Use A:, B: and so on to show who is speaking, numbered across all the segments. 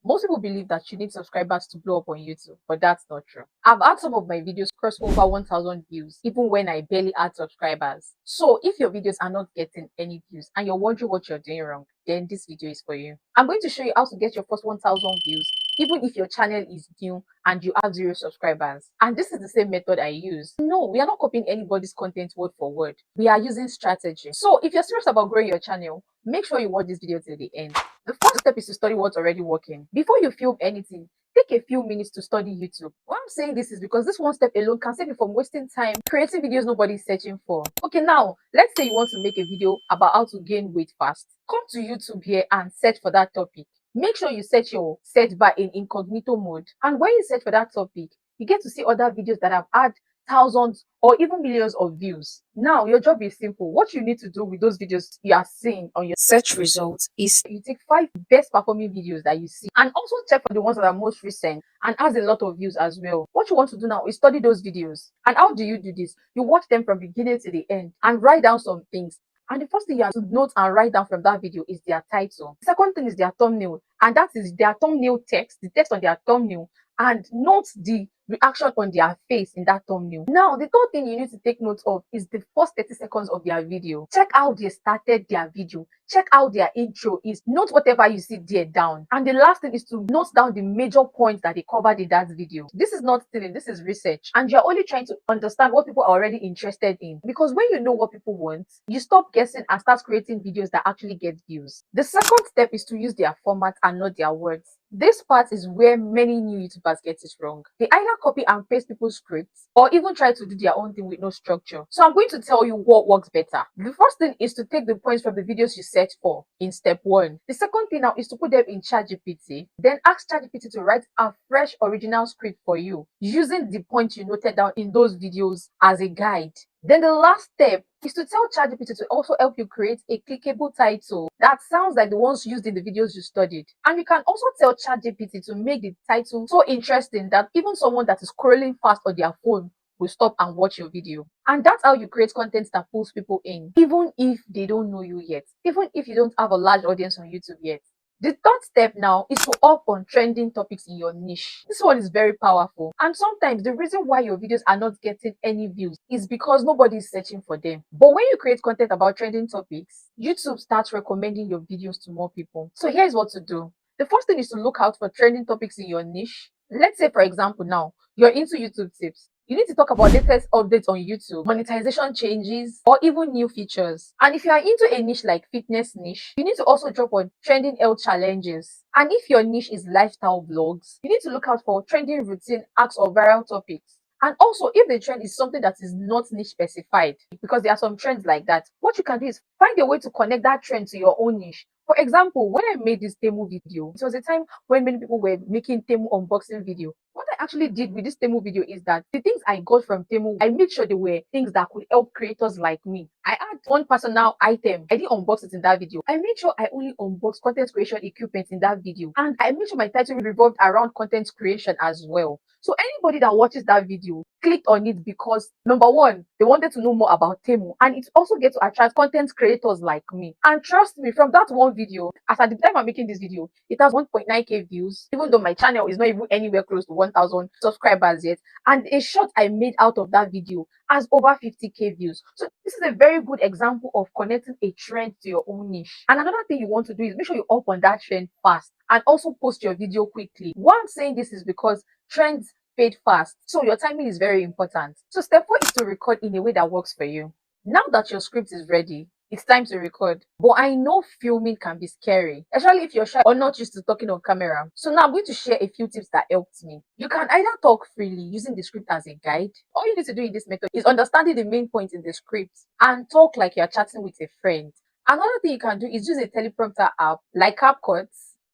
A: Most people believe that you need subscribers to blow up on YouTube, but that's not true. I've had some of my videos cross over 1,000 views, even when I barely had subscribers. So if your videos are not getting any views and you're wondering what you're doing wrong, then this video is for you. I'm going to show you how to get your first 1,000 views, even if your channel is new and you have 0 subscribers. And this is the same method I use. No, we are not copying anybody's content word for word. We are using strategy. So if you're serious about growing your channel, make sure you watch this video till the end. The first step is to study what's already working. Before you film anything, take a few minutes to study YouTube. Why I'm saying this is because this one step alone can save you from wasting time creating videos nobody's searching for. Okay, now let's say you want to make a video about how to gain weight fast. Come to YouTube here and search for that topic. Make sure you set your search bar in incognito mode. And when you search for that topic, you get to see other videos that have had thousands or even millions of views. Now, your job is simple. What you need to do with those videos you are seeing on your search results is you take 5 best performing videos that you see and also check for the ones that are most recent and has a lot of views as well. What you want to do now is study those videos. And how do you do this? You watch them from beginning to the end and write down some things. And the first thing you have to note and write down from that video is their title. The second thing is their thumbnail, and that is their thumbnail text, the text on their thumbnail, and note the reaction on their face in that thumbnail. Now, the third thing you need to take note of is the first 30 seconds of their video. Check how they started their video. Check how their intro is. Note whatever you see there down. And the last thing is to note down the major points that they covered in that video. This is not stealing, this is research. And you're only trying to understand what people are already interested in. Because when you know what people want, you stop guessing and start creating videos that actually get views. The second step is to use their format and not their words. This part is where many new YouTubers get it wrong. They either copy and paste people's scripts or even try to do their own thing with no structure. So I'm going to tell you what works better. The first thing is to take the points from the videos you search for in step 1. The second thing now is to put them in ChatGPT. Then ask ChatGPT to write a fresh original script for you using the points you noted down in those videos as a guide. Then the last step is to tell ChatGPT to also help you create a clickable title that sounds like the ones used in the videos you studied. And you can also tell ChatGPT to make the title so interesting that even someone that is scrolling fast on their phone will stop and watch your video. And that's how you create content that pulls people in, even if they don't know you yet, even if you don't have a large audience on YouTube yet. The third step now is to up on trending topics in your niche. This one is very powerful. And sometimes the reason why your videos are not getting any views is because nobody is searching for them. But when you create content about trending topics, YouTube starts recommending your videos to more people. So here's what to do. The first thing is to look out for trending topics in your niche. Let's say, for example, now you're into YouTube tips. You need to talk about latest updates on YouTube, monetization changes, or even new features. And if you are into a niche like fitness niche, you need to also drop on trending health challenges. And if your niche is lifestyle vlogs, you need to look out for trending routine acts or viral topics. And also, if the trend is something that is not niche specified, because there are some trends like that, what you can do is find a way to connect that trend to your own niche. For example, when I made this Temu video, it was a time when many people were making Temu unboxing video. What I actually did with this Temu video is that the things I got from Temu, I made sure they were things that could help creators like me. I had one personal item. I didn't unbox it in that video. I made sure I only unboxed content creation equipment in that video. And I made sure my title revolved around content creation as well. So anybody that watches that video clicked on it because number one, they wanted to know more about Temu, and it also gets to attract content creators like me. And trust me, from that one video, as at the time I'm making this video, it has 1.9k views, even though my channel is not even anywhere close to 1,000 subscribers yet. And a shot I made out of that video has over 50k views. So this is a very good example of connecting a trend to your own niche. And another thing you want to do is make sure you up on that trend fast and also post your video quickly. Why I'm saying this is because trends fade fast, so your timing is very important. So step 4 is to record in a way that works for you. Now that your script is ready, it's time to record. But I know filming can be scary, especially if you're shy or not used to talking on camera. So now I'm going to share a few tips that helped me. You can either talk freely using the script as a guide. All you need to do in this method is understanding the main points in the script and talk like you're chatting with a friend. Another thing you can do is use a teleprompter app like CapCut.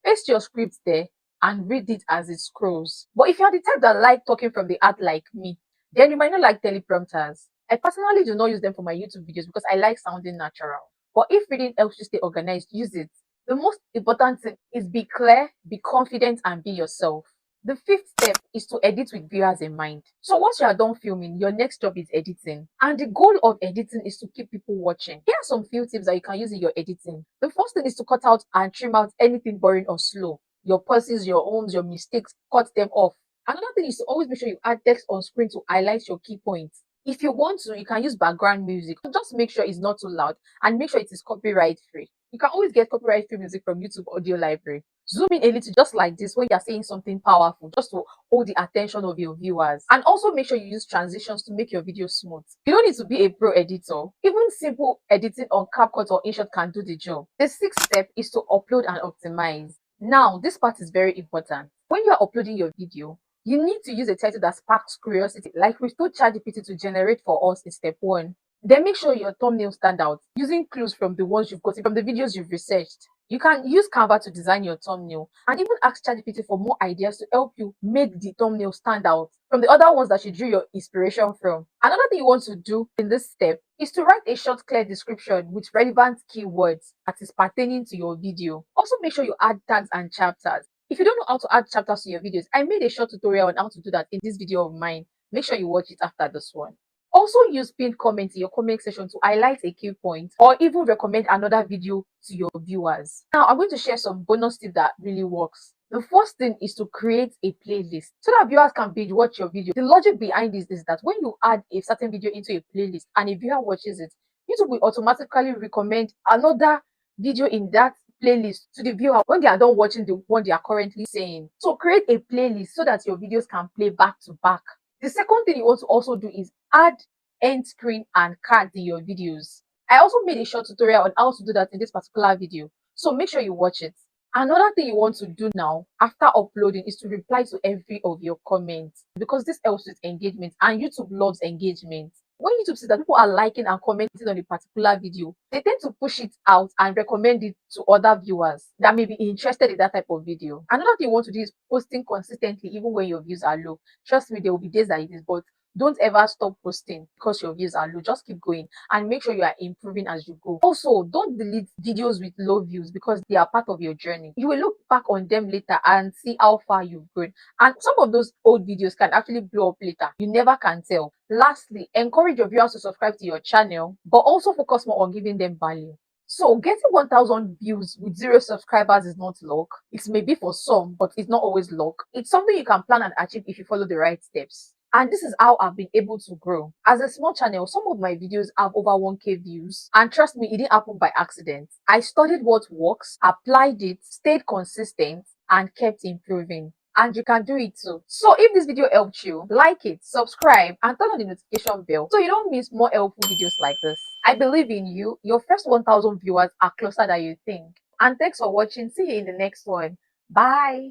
A: Paste your script there and read it as it scrolls. But if you're the type that like talking from the heart like me, then you might not like teleprompters. I personally do not use them for my YouTube videos because I like sounding natural. But if reading helps you stay organized, use it. The most important thing is be clear, be confident, and be yourself. The fifth step is to edit with viewers in mind. So once you are done filming, your next job is editing. And the goal of editing is to keep people watching. Here are some few tips that you can use in your editing. The first thing is to cut out and trim out anything boring or slow. your pauses, your owns, your mistakes, cut them off. Another thing is to always make sure you add text on screen to highlight your key points. If you want to, you can use background music. Just make sure it's not too loud and make sure it is copyright free. You can always get copyright free music from YouTube Audio Library. Zoom in a little, just like this, when you're saying something powerful, just to hold the attention of your viewers. And also make sure you use transitions to make your video smooth. You don't need to be a pro editor. Even simple editing on CapCut or InShot can do the job. The sixth step is to upload and optimize. Now, this part is very important. When you are uploading your video, you need to use a title that sparks curiosity, like we told ChatGPT to generate for us in step 1. Then make sure your thumbnail stand out, using clues from the ones you've gotten from the videos you've researched. You can use Canva to design your thumbnail and even ask ChatGPT for more ideas to help you make the thumbnail stand out from the other ones that you drew your inspiration from. Another thing you want to do in this step is to write a short, clear description with relevant keywords that is pertaining to your video. Also, make sure you add tags and chapters. If you don't know how to add chapters to your videos, I made a short tutorial on how to do that in this video of mine. Make sure you watch it after this one. Also use pinned comments in your comment section to highlight a key point or even recommend another video to your viewers. Now, I'm going to share some bonus tips that really works. The first thing is to create a playlist so that viewers can binge watch your video. The logic behind this is that when you add a certain video into a playlist and a viewer watches it, YouTube will automatically recommend another video in that playlist to the viewer when they are done watching the one they are currently saying. So create a playlist so that your videos can play back to back. The second thing you want to also do is add end screen and cards in your videos. I also made a short tutorial on how to do that in this particular video, so make sure you watch it. Another thing you want to do now after uploading is to reply to every of your comments, because this helps with engagement and YouTube loves engagement. When YouTube sees that people are liking and commenting on a particular video, they tend to push it out and recommend it to other viewers that may be interested in that type of video. Another thing you want to do is posting consistently even when your views are low. Trust me, there will be days that it is, but don't ever stop posting because your views are low. Just keep going and make sure you are improving as you go. Also, don't delete videos with low views because they are part of your journey. You will look back on them later and see how far you've grown. And some of those old videos can actually blow up later. You never can tell. Lastly, encourage your viewers to subscribe to your channel, but also focus more on giving them value. So getting 1,000 views with 0 subscribers is not luck. It may be for some, but it's not always luck. It's something you can plan and achieve if you follow the right steps. And this is how I've been able to grow. As a small channel, some of my videos have over 1K views. And trust me, it didn't happen by accident. I studied what works, applied it, stayed consistent, and kept improving. And you can do it too. So if this video helped you, like it, subscribe, and turn on the notification bell so you don't miss more helpful videos like this. I believe in you. Your first 1,000 viewers are closer than you think. And thanks for watching. See you in the next one. Bye.